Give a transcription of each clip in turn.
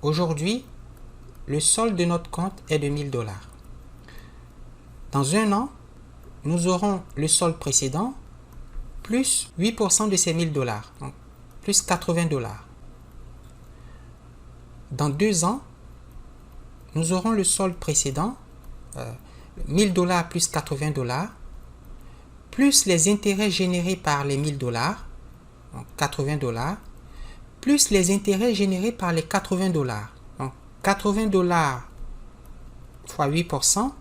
Aujourd'hui, le solde de notre compte est de 1000 $. Dans un an, nous aurons le solde précédent plus 8% de ces 1000 $, donc plus 80 $. Dans 2 ans, nous aurons le solde précédent, 1000 $ plus 80 $, plus les intérêts générés par les 1000 $, donc 80 $, plus les intérêts générés par les 80 $. Donc 80 $ fois 8%,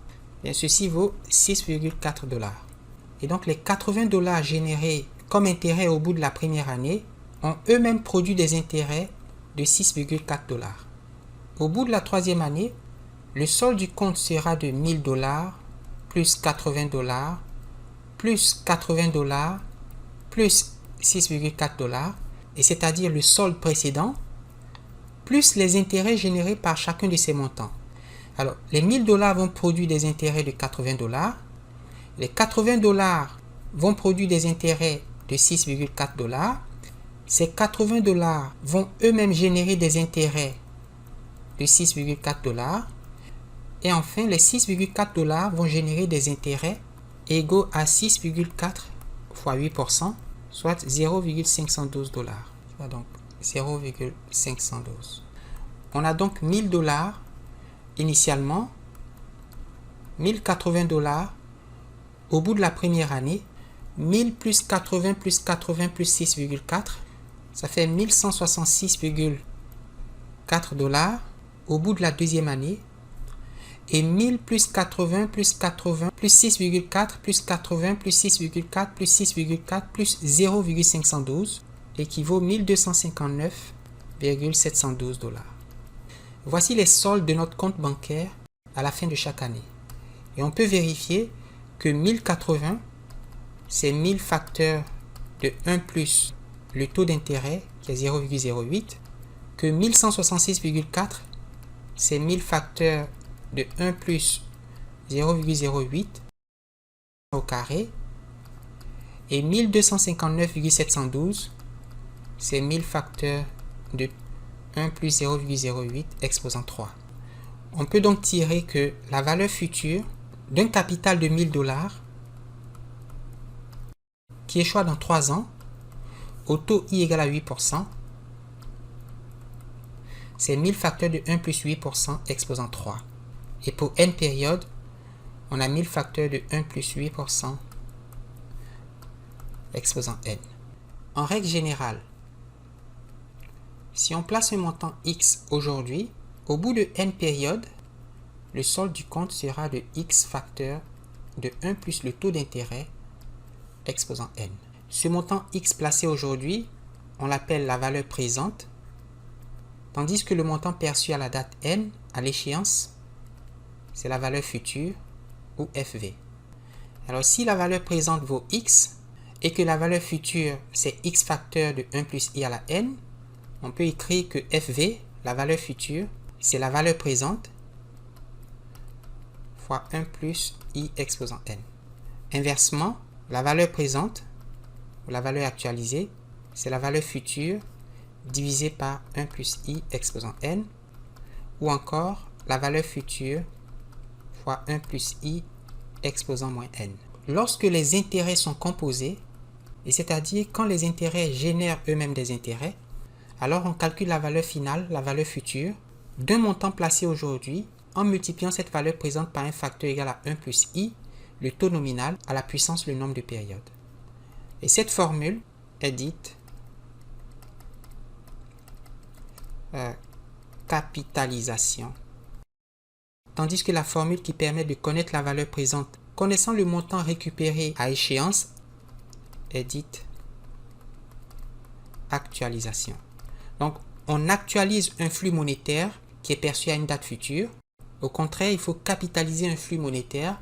et ceci vaut 6,4 $. Et donc les 80 $ générés comme intérêt au bout de la première année ont eux-mêmes produit des intérêts de 6,4 $. Au bout de la troisième année, le solde du compte sera de 1000 $ plus 80 $ plus 80 $ plus 6,4 $, et c'est-à-dire le solde précédent, plus les intérêts générés par chacun de ces montants. Alors, les 1000 $ vont produire des intérêts de 80 $, les 80 $ vont produire des intérêts de 6,4 $, ces 80 $ vont eux-mêmes générer des intérêts de 6,4 $, et enfin les 6,4 $ vont générer des intérêts égaux à 6,4 fois 8%, soit 0,512 $. Donc 0,512. On a donc 1000 $ initialement, 1080 $ au bout de la première année, 1000 plus 80 plus 80 plus 6,4, ça fait 1166,4 $ au bout de la deuxième année, et 1000 plus 80 plus 80 plus 6,4 plus 80 plus 6,4 plus 6,4 plus 0,512 équivaut 1259,712 $. Voici les soldes de notre compte bancaire à la fin de chaque année. Et on peut vérifier que 1080, c'est 1000 facteurs de 1 plus le taux d'intérêt qui est 0,08, que 1166,4, c'est 1000 facteurs de 1 plus 0,08 au carré, et 1259,712, c'est 1000 facteurs de 1 plus 0,08 exposant 3. On peut donc tirer que la valeur future d'un capital de 1000 $, qui échoit dans 3 ans, au taux I égale à 8%, c'est 1000 facteurs de 1 plus 8% exposant 3. Et pour n périodes, on a 1000 facteurs de 1 plus 8% exposant n. En règle générale, si on place un montant x aujourd'hui, au bout de n périodes, le solde du compte sera de x facteurs de 1 plus le taux d'intérêt exposant n. Ce montant x placé aujourd'hui, on l'appelle la valeur présente, tandis que le montant perçu à la date n, à l'échéance, c'est la valeur future, ou FV. Alors si la valeur présente vaut x, et que la valeur future, c'est x facteur de 1 plus i à la n, on peut écrire que FV, la valeur future, c'est la valeur présente, fois 1 plus i exposant n. Inversement, la valeur présente, ou la valeur actualisée, c'est la valeur future divisée par 1 plus i exposant n, ou encore la valeur future fois 1 plus i exposant moins n. Lorsque les intérêts sont composés, et c'est-à-dire quand les intérêts génèrent eux-mêmes des intérêts, alors on calcule la valeur finale, la valeur future, d'un montant placé aujourd'hui en multipliant cette valeur présente par un facteur égal à 1 plus i, le taux nominal, à la puissance le nombre de périodes. Et cette formule est dite capitalisation. Tandis que la formule qui permet de connaître la valeur présente, connaissant le montant récupéré à échéance, est dite actualisation. Donc, on actualise un flux monétaire qui est perçu à une date future. Au contraire, il faut capitaliser un flux monétaire